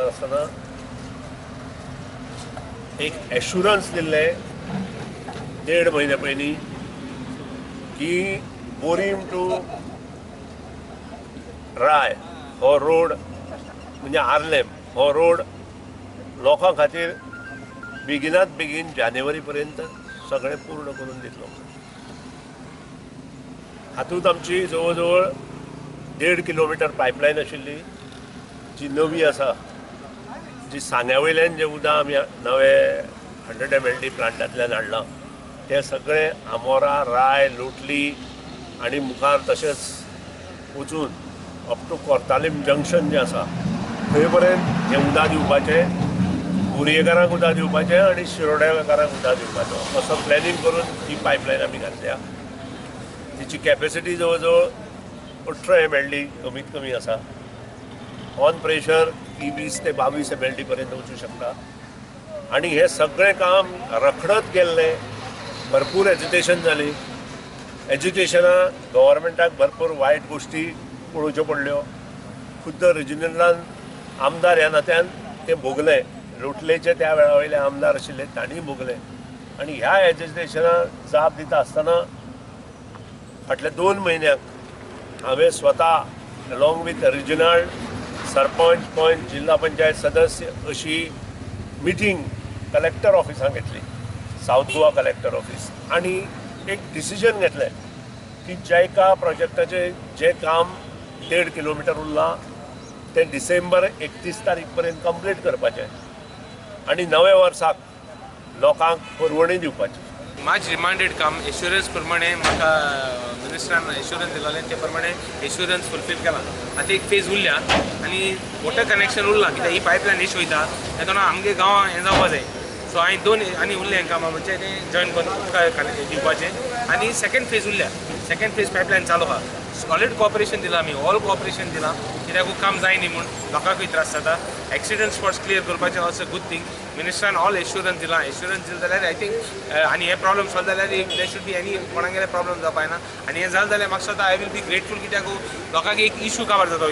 आसतना एक एश्युरन्स दिल्ले 1.5 म्हयने पयलीं की बोरीम टू राय हो रोड म्हणजे आर्लेम हो रोड लोकां खातीर बेगिनात बेगीन जानेवारी पर्यंत सगळें पूर्ण करून दितलो. हातूंत आमची जवळ जवळ 1.5 किलोमीटर पायपलायन आशिल्ली जी नवी आसा, जी सांग्या वयल्यान जें उदक आमी नवे 100 MLD प्लांटांतल्यान हाडलां तें सगळें आमोरा राय लोटली आनी मुखार तशेंच वचून अप टू कोर्तालीम जंक्शन जें आसा थंय पर्यंत हें उदक दिवपाचें, बोरयेकारांक उदक दिवपाचें आनी शिरोड्याकारांक उदक दिवपाचो असो प्लॅनिंग करून ही पायपलायन आमी घातल्या. तिची कॅपेसिटी जवळ जवळ 18 MLD कमीत कमी आसा. ऑन प्रेशर ती 20 ते 22 MLD पर्यंत वचूं शकता. आनी हें सगळें काम रखडत गेल्लें, भरपूर एज्युकेशन जाली. एज्युकेशना गव्हर्मेंटाक भरपूर वायट गोश्टी पळोवच्यो पडल्यो. खुद्द रिजनलान आमदार ह्या नात्यान ते भोगले, लोटलेचे त्या वेळा वयले आमदार आशिल्ले तांणी भोगले. आनी ह्या एज्युकेशनाक जाप दिता आसतना फाटल्या 2 म्हयन्याक हांवें स्वता अलॉंग विथ रिजनल सरपंच जिल्हा पंचायत सदस्य अशी मिटींग कलेक्टर ऑफिसांत घेतली, साऊथ गोवा कलेक्टर ऑफिस, आनी एक डिसिजन घेतलें की जायका प्रोजेक्टाचें जें काम 1.5 किलोमीटर उरलां तें डिसेंबर 31 तारीख पर्यंत कंप्लीट करपाचें आनी नव्या वर्साक लोकांक परवणी दिवपाची. मच रिमांडेड काम एश्युरन्स प्रमाणे म्हाका मिनिस्टरान एश्युरन्स दिलोलें ते प्रमाणे एश्युरन्स फुलफील केला. आतां एक फेज उरल्या आनी वॉटर कनेक्शन उरलां कित्याक ही पायपलायन इश्यू वयता तेन्ना आमगे गांवां हें जावपा जाय. सो हांवें 2 आनी उरलें कामां म्हणजे तें जॉयन करून दिवपाचें. आनी सेकेंड फेज उरल्या, सेकेंड फेज पायपलायन चालू आहा. सॉलिड कॉपरेशन दिलां आमी, ऑल कॉपरेशन दिलां कित्याक काम जाय न्ही म्हूण लोकांकूय त्रास जाता. एक्सिडंट स्पॉट्स क्लियर करपाचें ऑल्सो गूड थिंग. मिनिस्टरान ऑल एश्युरन्स दिलां. एश्युरन्स दिलें जाल्यार आय थिंक आनी हे प्रॉब्लम सॉल्व जाल्यार दे शूड बी एनी कोणागेले प्रॉब्लम जावपा ना. आनी हें जालें जाल्यार म्हाका स्वता आय वील बी ग्रेटफूल कित्याक लोकांक एक इश्यू काबार जाता.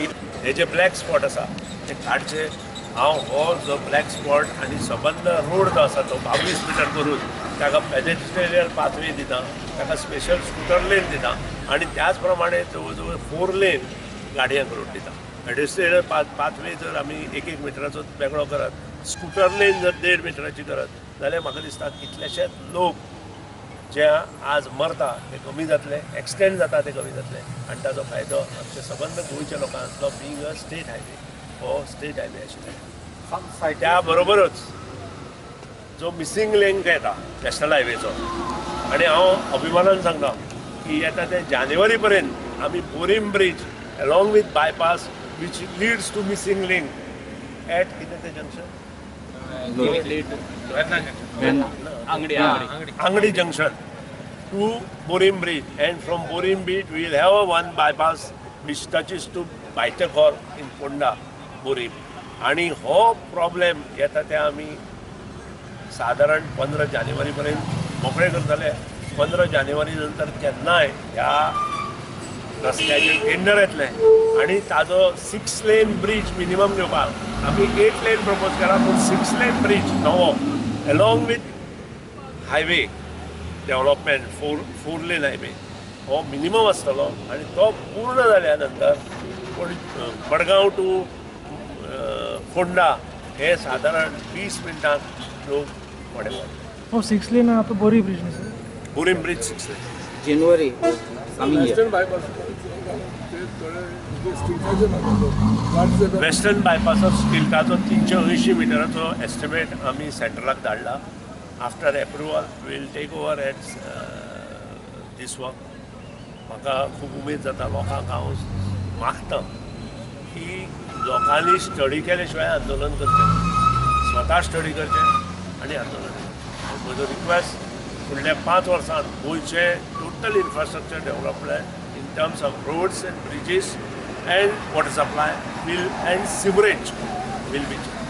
हे जे ब्लॅक स्पॉट आसा ते काडचे. हांव हो जो ब्लॅक स्पॉट आनी सबंद रोड जो आसा तो 22 मिटर करून ताका पेडेस्ट्रियन पाथवे दिता, ताका स्पेशल स्कूटर लेन दिता आनी त्याच प्रमाणे जवळ जवळ 4 लेन गाडयांक रोड दिता. पेडेस्ट्रियन पाथवे जर आमी 1 मिटराचो वेगळो करत, स्कूटर लेन जर 1.5 मिटराची करत जाल्यार म्हाका दिसता कितलेशेच लोक जे आज मरता ते कमी जातले, एक्सिडेंट जाता ते कमी जातले आनी ताजो फायदो आमच्या सबंद गोंयच्या लोकांक जातलो. बींग अ स्टेट हायवे हो स्टेट हायवे आशिल्लो. त्या बरोबरच जो मिसींग लिंक येता नॅशनल हायवेचो आनी हांव अभिमानान सांगता की येता ते जानेवारी पर्यंत आमी Borim bridge along with bypass which leads to missing link at कितें तें junction Angadi junction to Borim Bridge, and from Borim Bridge we will have one bypass which touches to Baitakor in Ponda, Borim. आणि हो problem येता ते आमी साधारण 15 जानेवारी पर्यंत मोकळे करतले. 15 जानेवारी नंतर केन्नाय ह्या रस्त्याचे टेंडर येतलें आनी ताजो 6 लेन ब्रीज मिनिमम घेवपाक आमी 8 लेन प्रपोज केला, पूण 6 लेन ब्रीज नवो along with highway development 4 lane highway हो मिनिमम आसतलो आनी तो पूर्ण जाल्या नंतर मडगांव टू फोंडा हे साधारण 20 मिनटांत लोक मोडे पडटा. हो 6 लेन आता बोरी ब्रिज न्ही सर? बोरीम ब्रिज 6 लेन जानेवारी वेस्टर्न बायपासार स्टिल्टाचो 380 मिटराचो एस्टिमेट आमी सेंट्रलाक धाडला. After approval will take over at this work. म्हाका खूब उमेद जाता. लोकांक हांव मागता की लोकांनी स्टडी केले शिवाय आंदोलन करचें, स्वता स्टडी करचें आनी आंदोलन करचें. म्हजो रिक्वेस्ट फुडल्या 5 वर्सांत गोंयचे total infrastructure development in terms of roads and bridges and water supply will and sewerage will be changed.